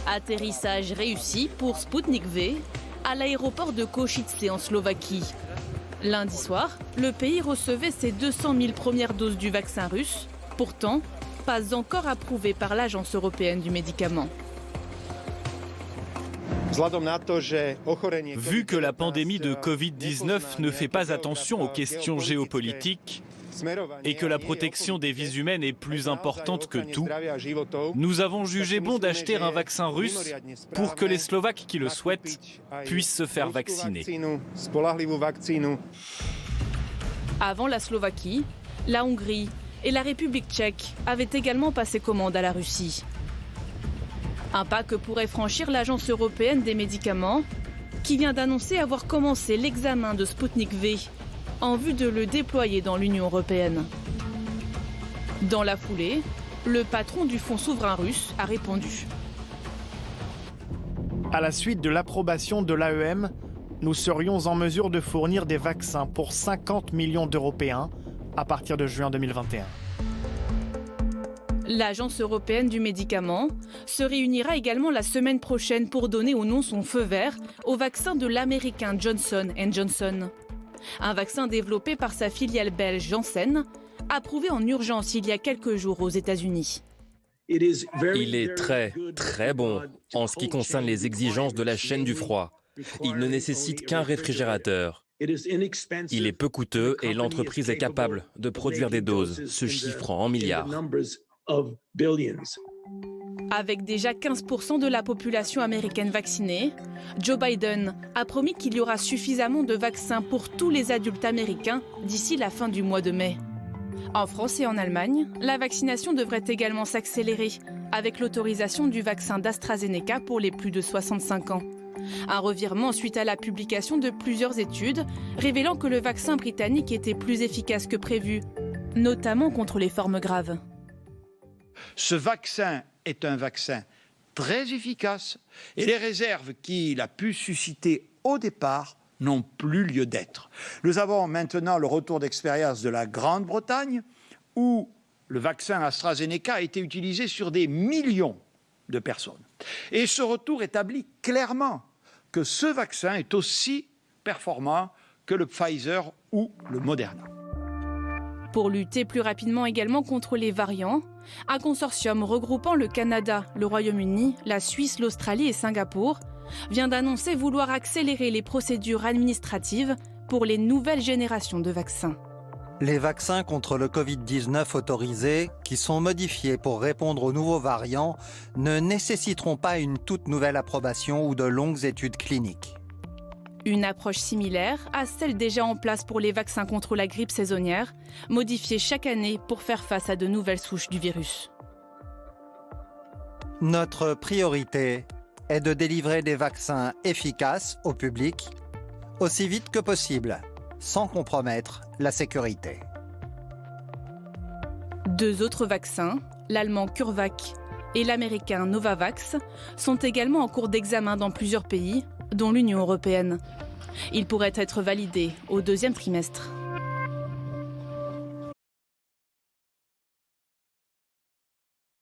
Atterrissage réussi pour Sputnik V à l'aéroport de Košice en Slovaquie. Lundi soir, le pays recevait ses 200 000 premières doses du vaccin russe, pourtant pas encore approuvées par l'Agence européenne du médicament. Vu que la pandémie de Covid-19 ne fait pas attention aux questions géopolitiques et que la protection des vies humaines est plus importante que tout, nous avons jugé bon d'acheter un vaccin russe pour que les Slovaques qui le souhaitent puissent se faire vacciner. Avant la Slovaquie, la Hongrie et la République tchèque avaient également passé commande à la Russie. Un pas que pourrait franchir l'Agence européenne des médicaments, qui vient d'annoncer avoir commencé l'examen de Sputnik V en vue de le déployer dans l'Union européenne. Dans la foulée, le patron du fonds souverain russe a répondu. À la suite de l'approbation de l'AEM, nous serions en mesure de fournir des vaccins pour 50 millions d'Européens à partir de juin 2021. L'Agence européenne du médicament se réunira également la semaine prochaine pour donner ou non son feu vert au vaccin de l'américain Johnson & Johnson. Un vaccin développé par sa filiale belge Janssen, approuvé en urgence il y a quelques jours aux États-Unis. Il est très bon en ce qui concerne les exigences de la chaîne du froid. Il ne nécessite qu'un réfrigérateur. Il est peu coûteux et l'entreprise est capable de produire des doses se chiffrant en milliards. Avec déjà 15% de la population américaine vaccinée, Joe Biden a promis qu'il y aura suffisamment de vaccins pour tous les adultes américains d'ici la fin du mois de mai. En France et en Allemagne, la vaccination devrait également s'accélérer avec l'autorisation du vaccin d'AstraZeneca pour les plus de 65 ans. Un revirement suite à la publication de plusieurs études révélant que le vaccin britannique était plus efficace que prévu, notamment contre les formes graves. Ce vaccin est un vaccin très efficace et les réserves qu'il a pu susciter au départ n'ont plus lieu d'être. Nous avons maintenant le retour d'expérience de la Grande-Bretagne où le vaccin AstraZeneca a été utilisé sur des millions de personnes. Et ce retour établit clairement que ce vaccin est aussi performant que le Pfizer ou le Moderna. Pour lutter plus rapidement également contre les variants, un consortium regroupant le Canada, le Royaume-Uni, la Suisse, l'Australie et Singapour vient d'annoncer vouloir accélérer les procédures administratives pour les nouvelles générations de vaccins. Les vaccins contre le Covid-19 autorisés, qui sont modifiés pour répondre aux nouveaux variants, ne nécessiteront pas une toute nouvelle approbation ou de longues études cliniques. Une approche similaire à celle déjà en place pour les vaccins contre la grippe saisonnière, modifiés chaque année pour faire face à de nouvelles souches du virus. Notre priorité est de délivrer des vaccins efficaces au public aussi vite que possible, sans compromettre la sécurité. 2 autres vaccins, l'allemand CureVac et l'américain Novavax, sont également en cours d'examen dans plusieurs pays, dont l'Union européenne. Ils pourraient être validés au 2e trimestre.